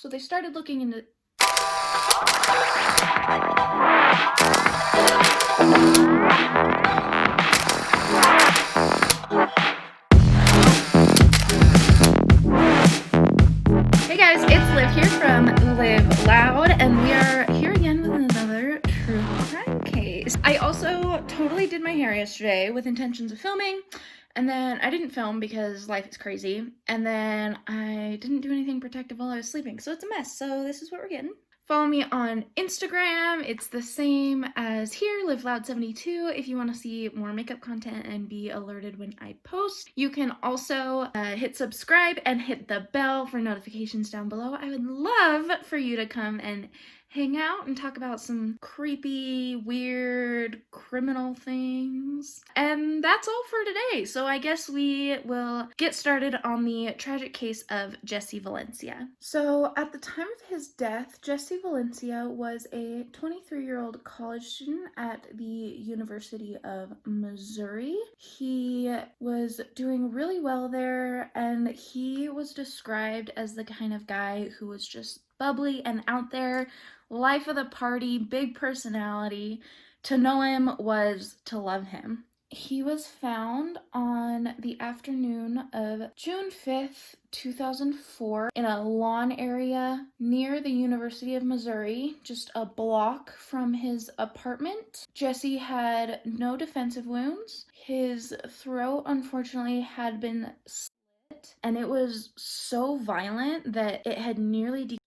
So they started looking into... Hey guys, it's Liv here from Live Loud, and we are here again with another true crime case. I also totally did my hair yesterday with intentions of filming, and then I didn't film because life is crazy, and then I didn't do anything protective while I was sleeping, so it's a mess. So this is what we're getting. Follow me on Instagram. It's the same as here, LiveLoud72, if you want to see more makeup content and be alerted when I post. You can also hit subscribe and hit the bell for notifications down below. I would love for you to come and hang out and talk about some creepy, weird, criminal things. And that's all for today. So I guess we will get started on the tragic case of Jessie Valencia. So at the time of his death, Jessie Valencia was a 23-year-old college student at the University of Missouri. He was doing really well there, and he was described as the kind of guy who was just bubbly and out there, life of the party, big personality. To know him was to love him. He was found on the afternoon of June 5th, 2004 in a lawn area near the University of Missouri, just a block from his apartment. Jessie had no defensive wounds. His throat, unfortunately, had been slit, and it was so violent that it had nearly decapitated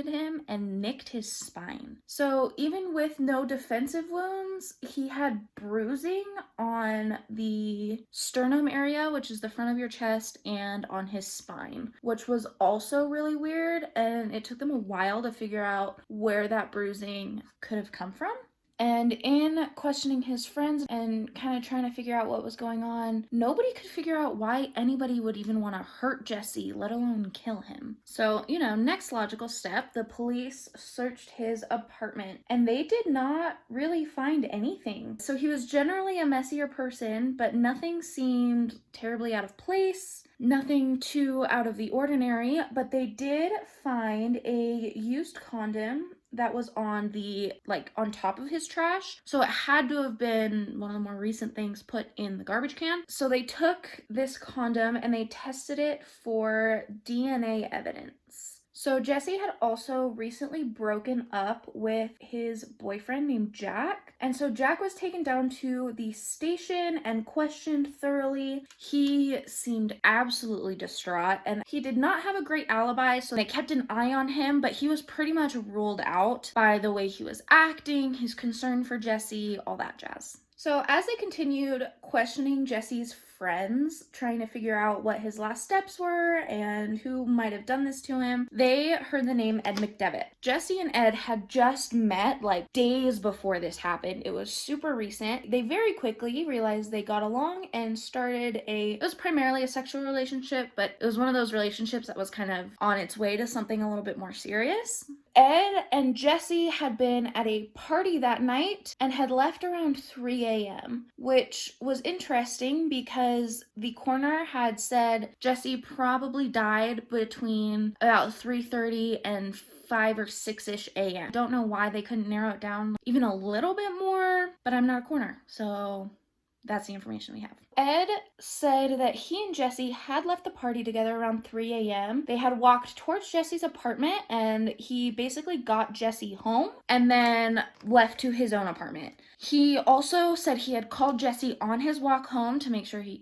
him and nicked his spine. So even with no defensive wounds, he had bruising on the sternum area, which is the front of your chest, and on his spine, which was also really weird, and it took them a while to figure out where that bruising could have come from. And in questioning his friends and kind of trying to figure out what was going on, nobody could figure out why anybody would even want to hurt Jessie, let alone kill him. So, next logical step, the police searched his apartment, and they did not really find anything. So he was generally a messier person, but nothing seemed terribly out of place. Nothing too out of the ordinary, but they did find a used condom that was on on top of his trash. So it had to have been one of the more recent things put in the garbage can. So they took this condom and they tested it for DNA evidence. So Jessie had also recently broken up with his boyfriend named Jack. And so Jack was taken down to the station and questioned thoroughly. He seemed absolutely distraught, and he did not have a great alibi, so they kept an eye on him, but he was pretty much ruled out by the way he was acting, his concern for Jessie, all that jazz. So as they continued questioning Jessie's friends, trying to figure out what his last steps were and who might have done this to him, they heard the name Ed McDevitt. Jessie and Ed had just met days before this happened. It was super recent. They very quickly realized they got along and started it was primarily a sexual relationship, but it was one of those relationships that was kind of on its way to something a little bit more serious. Ed and Jessie had been at a party that night and had left around 3 a.m., which was interesting because the coroner had said Jessie probably died between about 3:30 and 5 or 6-ish a.m. Don't know why they couldn't narrow it down even a little bit more, but I'm not a coroner, so that's the information we have. Ed said that he and Jessie had left the party together around 3 a.m. They had walked towards Jessie's apartment, and he basically got Jessie home and then left to his own apartment. He also said he had called Jessie on his walk home to make sure he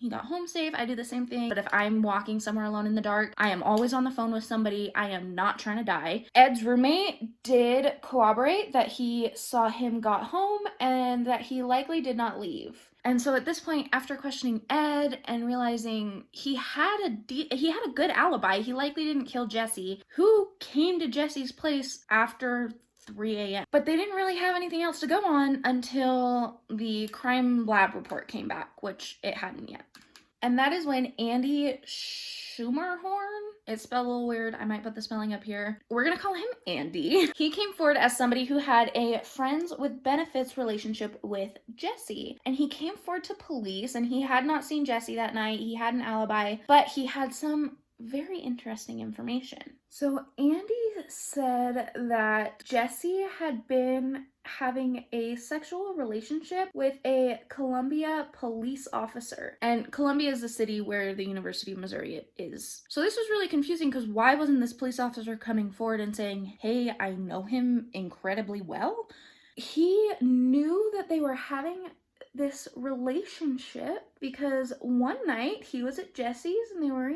got home safe. I do the same thing, but if I'm walking somewhere alone in the dark, I am always on the phone with somebody. I am not trying to die. Ed's roommate did corroborate that he saw him got home and that he likely did not leave. And so at this point, after questioning Ed and realizing he had a good alibi, he likely didn't kill Jessie, who came to Jessie's place after 3 a.m. But they didn't really have anything else to go on until the crime lab report came back, which it hadn't yet. And that is when Andy Schumerhorn, it's spelled a little weird, I might put the spelling up here, we're gonna call him Andy. He came forward as somebody who had a friends with benefits relationship with Jessie, and he came forward to police, and he had not seen Jessie that night. He had an alibi, but he had some very interesting information. So Andy said that Jessie had been having a sexual relationship with a Columbia police officer. And Columbia is the city where the University of Missouri is. So this was really confusing because why wasn't this police officer coming forward and saying, hey, I know him incredibly well? He knew that they were having this relationship because one night he was at Jessie's and they were,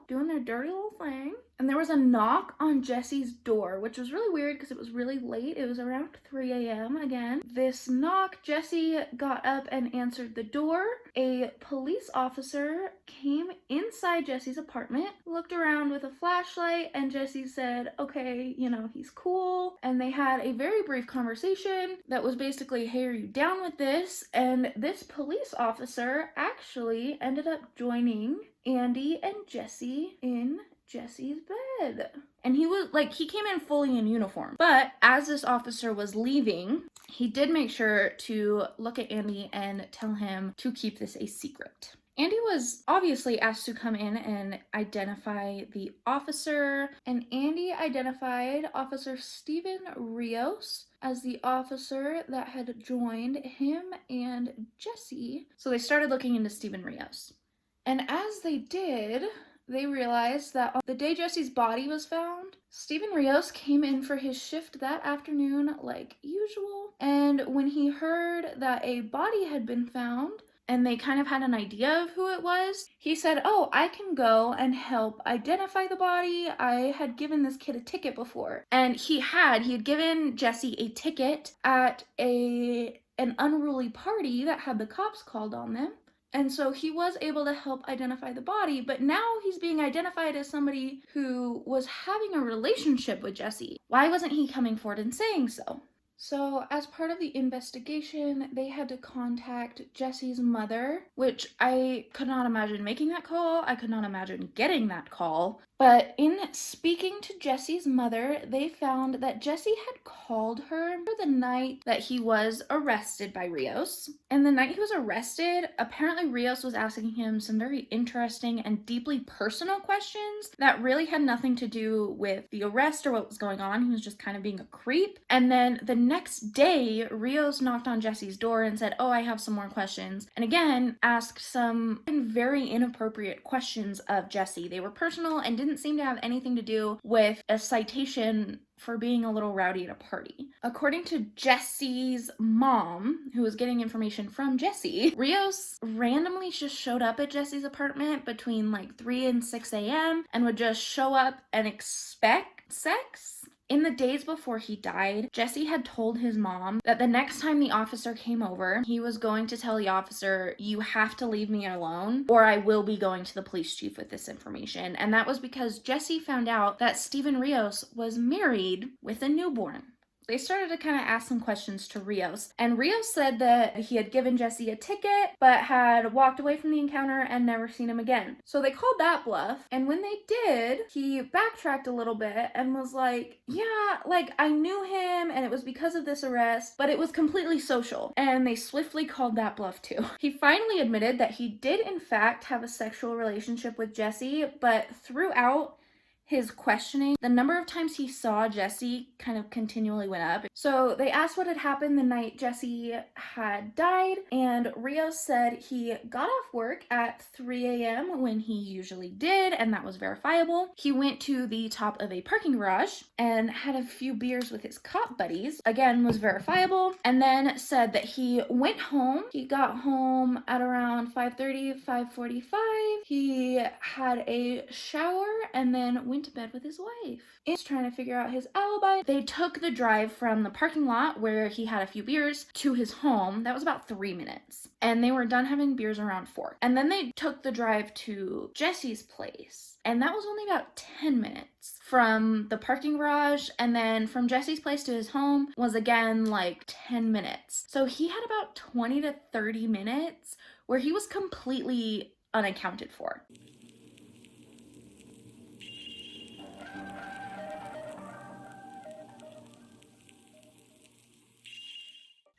doing their dirty little thing. And there was a knock on Jessie's door, which was really weird because it was really late. It was around 3 a.m. again. This knock, Jessie got up and answered the door. A police officer came inside Jessie's apartment, looked around with a flashlight, and Jessie said, okay, he's cool. And they had a very brief conversation that was basically, hey, are you down with this? And this police officer actually ended up joining Andy and Jessie in Jessie's bed. And he came in fully in uniform. But as this officer was leaving, he did make sure to look at Andy and tell him to keep this a secret. Andy was obviously asked to come in and identify the officer, and Andy identified Officer Steven Rios as the officer that had joined him and Jessie. So they started looking into Steven Rios. And as they did, they realized that on the day Jessie's body was found, Steven Rios came in for his shift that afternoon like usual. And when he heard that a body had been found, and they kind of had an idea of who it was, he said, oh, I can go and help identify the body. I had given this kid a ticket before. And he had given Jessie a ticket at an unruly party that had the cops called on them. And so he was able to help identify the body, but now he's being identified as somebody who was having a relationship with Jessie. Why wasn't he coming forward and saying so? So as part of the investigation, they had to contact Jessie's mother, which I could not imagine making that call. I could not imagine getting that call. But in speaking to Jessie's mother, they found that Jessie had called her for the night that he was arrested by Rios. And the night he was arrested, apparently Rios was asking him some very interesting and deeply personal questions that really had nothing to do with the arrest or what was going on. He was just kind of being a creep. And then the next day, Rios knocked on Jessie's door and said, oh, I have some more questions. And again, asked some very inappropriate questions of Jessie. They were personal and didn't seem to have anything to do with a citation for being a little rowdy at a party. According to Jessie's mom, who was getting information from Jessie, Rios randomly just showed up at Jessie's apartment between like 3 and 6 a.m. and would just show up and expect sex. In the days before he died, Jessie had told his mom that the next time the officer came over, he was going to tell the officer, you have to leave me alone or I will be going to the police chief with this information. And that was because Jessie found out that Steven Rios was married with a newborn. They started to kind of ask some questions to Rios, and Rios said that he had given Jessie a ticket, but had walked away from the encounter and never seen him again. So they called that bluff, and when they did, he backtracked a little bit and was like, yeah, like I knew him, and it was because of this arrest, but it was completely social, and they swiftly called that bluff too. He finally admitted that he did in fact have a sexual relationship with Jessie, but throughout his questioning, the number of times he saw Jessie kind of continually went up. So they asked what had happened the night Jessie had died, and Rios said he got off work at 3 a.m. when he usually did, and that was verifiable. He went to the top of a parking garage and had a few beers with his cop buddies, again was verifiable, and then said that he went home. He got home at around 5:30, 5:45. He had a shower and then went to bed with his wife. He's trying to figure out his alibi. They took the drive from the parking lot where he had a few beers to his home. That was about 3 minutes. And they were done having beers around 4. And then they took the drive to Jessie's place. And that was only about 10 minutes from the parking garage. And then from Jessie's place to his home was again like 10 minutes. So he had about 20 to 30 minutes where he was completely unaccounted for.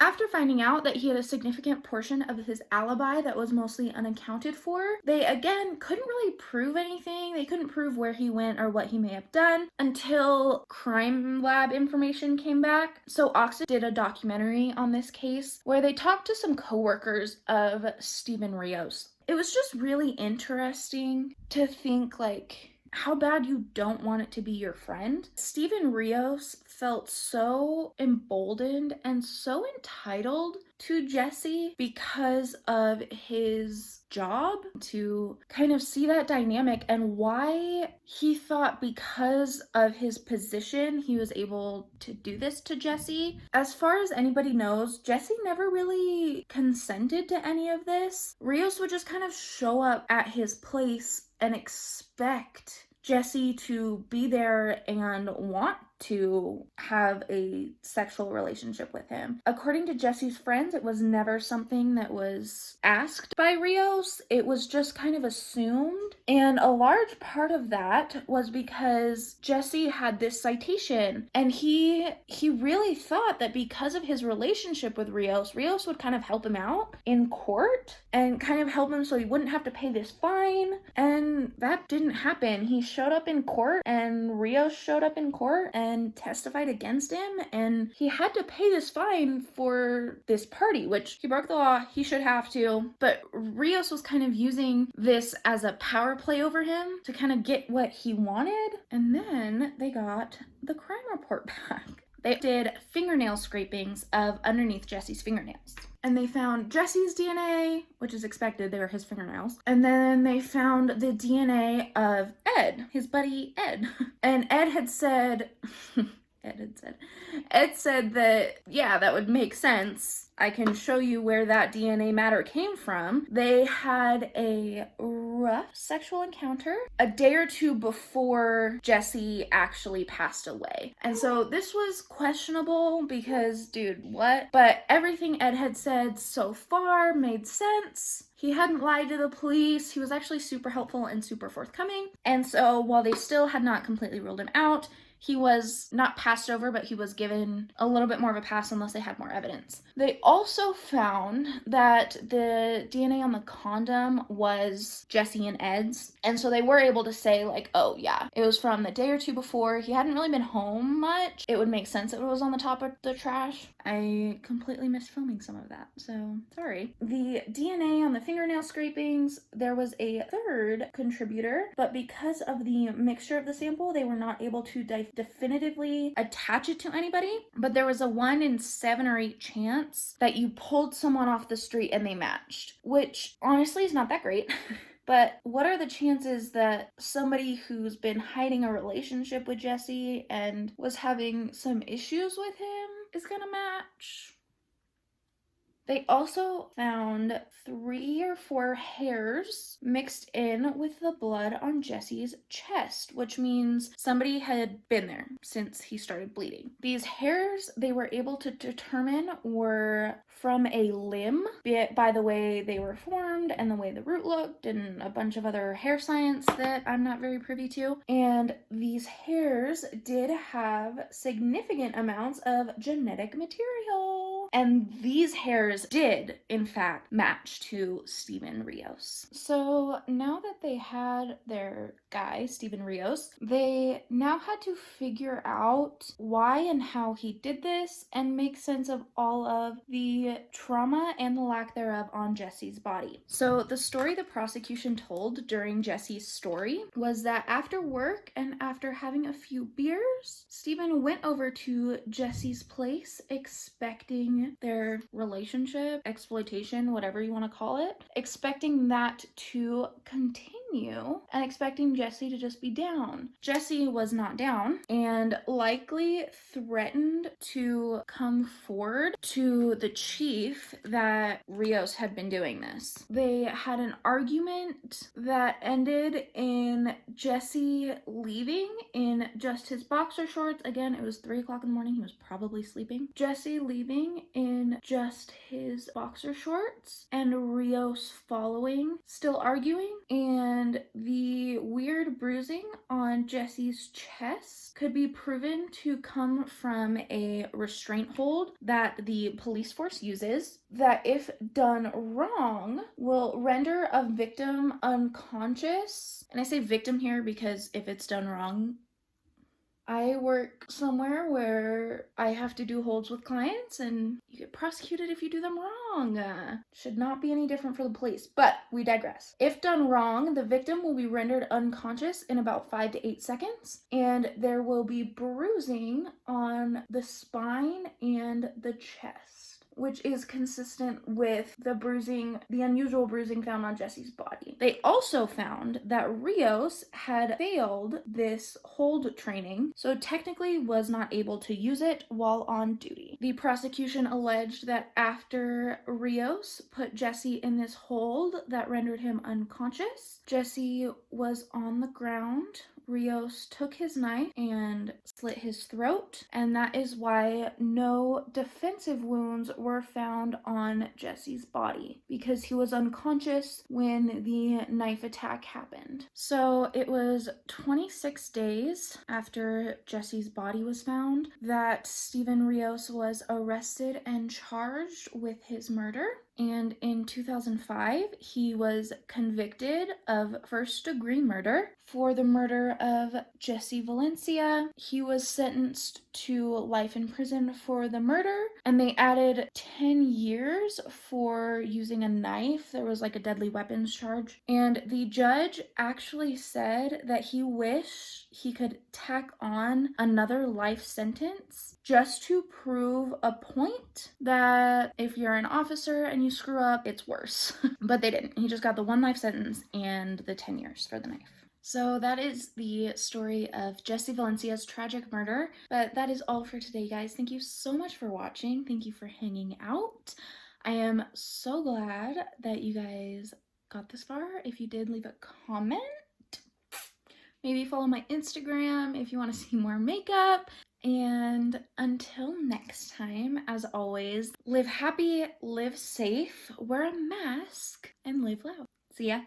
After finding out that he had a significant portion of his alibi that was mostly unaccounted for, they again couldn't really prove anything. They couldn't prove where he went or what he may have done until crime lab information came back. So Oxygen did a documentary on this case where they talked to some coworkers of Steven Rios. It was just really interesting to think, like, how bad you don't want it to be your friend. Steven Rios felt so emboldened and so entitled to Jessie because of his job, to kind of see that dynamic and why he thought because of his position he was able to do this to Jessie. As far as anybody knows, Jessie never really consented to any of this. Rios would just kind of show up at his place and expect Jessie to be there and want to have a sexual relationship with him. According to Jessie's friends, it was never something that was asked by Rios. It was just kind of assumed. And a large part of that was because Jessie had this citation, and he really thought that because of his relationship with Rios would kind of help him out in court and kind of help him so he wouldn't have to pay this fine. And that didn't happen. He showed up in court, and Rios showed up in court and testified against him, and he had to pay this fine for this party, which he broke the law. He should have to, but Rios was kind of using this as a power play over him to kind of get what he wanted. And then they got the crime report back. They did fingernail scrapings of underneath Jessie's fingernails. And they found Jessie's DNA, which is expected, they were his fingernails. And then they found the DNA of Ed, his buddy Ed. And Ed had said, Ed said that, yeah, that would make sense. I can show you where that DNA matter came from. They had a rough sexual encounter a day or two before Jessie actually passed away. And so this was questionable because, dude, what? But everything Ed had said so far made sense. He hadn't lied to the police. He was actually super helpful and super forthcoming. And so while they still had not completely ruled him out, he was not passed over, but he was given a little bit more of a pass unless they had more evidence. They also found that the DNA on the condom was Jessie and Ed's. And so they were able to say, like, oh yeah, it was from the day or two before. He hadn't really been home much. It would make sense that it was on the top of the trash. I completely missed filming some of that, so sorry. The DNA on the fingernail scrapings, there was a third contributor, but because of the mixture of the sample, they were not able to definitively attach it to anybody. But there was a 1 in 7 or 8 chance that you pulled someone off the street and they matched, which honestly is not that great. But what are the chances that somebody who's been hiding a relationship with Jessie and was having some issues with him is gonna match? They also found 3 or 4 hairs mixed in with the blood on Jessie's chest, which means somebody had been there since he started bleeding. These hairs, they were able to determine were from a limb, be it by the way they were formed and the way the root looked and a bunch of other hair science that I'm not very privy to. And these hairs did have significant amounts of genetic material. And these hairs did, in fact, match to Steven Rios. So now that they had their guy, Steven Rios, they now had to figure out why and how he did this and make sense of all of the trauma and the lack thereof on Jessie's body. So the story the prosecution told during Jessie's story was that after work and after having a few beers, Steven went over to Jessie's place expecting their relationship, exploitation, whatever you want to call it, expecting that to continue and expecting Jessie to just be down. Jessie was not down and likely threatened to come forward to the chief that Rios had been doing this. They had an argument that ended in Jessie leaving in just his boxer shorts. Again, it was 3 o'clock in the morning. He was probably sleeping. Jessie leaving in just his boxer shorts and Rios following, still arguing, and and the weird bruising on Jessie's chest could be proven to come from a restraint hold that the police force uses that, if done wrong, will render a victim unconscious. And I say victim here because if it's done wrong, I work somewhere where I have to do holds with clients and you get prosecuted if you do them wrong. Should not be any different for the police, but we digress. If done wrong, the victim will be rendered unconscious in about 5 to 8 seconds, and there will be bruising on the spine and the chest, which is consistent with the unusual bruising found on Jessie's body. They also found that Rios had failed this hold training, so technically was not able to use it while on duty. The prosecution alleged that after Rios put Jessie in this hold that rendered him unconscious, Jessie was on the ground. Rios took his knife and slit his throat, and that is why no defensive wounds were found on Jessie's body, because he was unconscious when the knife attack happened. So it was 26 days after Jessie's body was found that Steven Rios was arrested and charged with his murder. And in 2005, he was convicted of first-degree murder for the murder of Jessie Valencia. He was sentenced to life in prison for the murder, and they added 10 years for using a knife. There was like a deadly weapons charge. And the judge actually said that he wished he could tack on another life sentence just to prove a point that if you're an officer and you screw up, it's worse. But they didn't. He just got the 1 life sentence and the 10 years for the knife. So that is the story of Jessie Valencia's tragic murder. But that is all for today, guys. Thank you so much for watching. Thank you for hanging out. I am so glad that you guys got this far. If you did, leave a comment. Maybe follow my Instagram if you want to see more makeup. And until next time, as always, live happy, live safe, wear a mask, and live loud. See ya.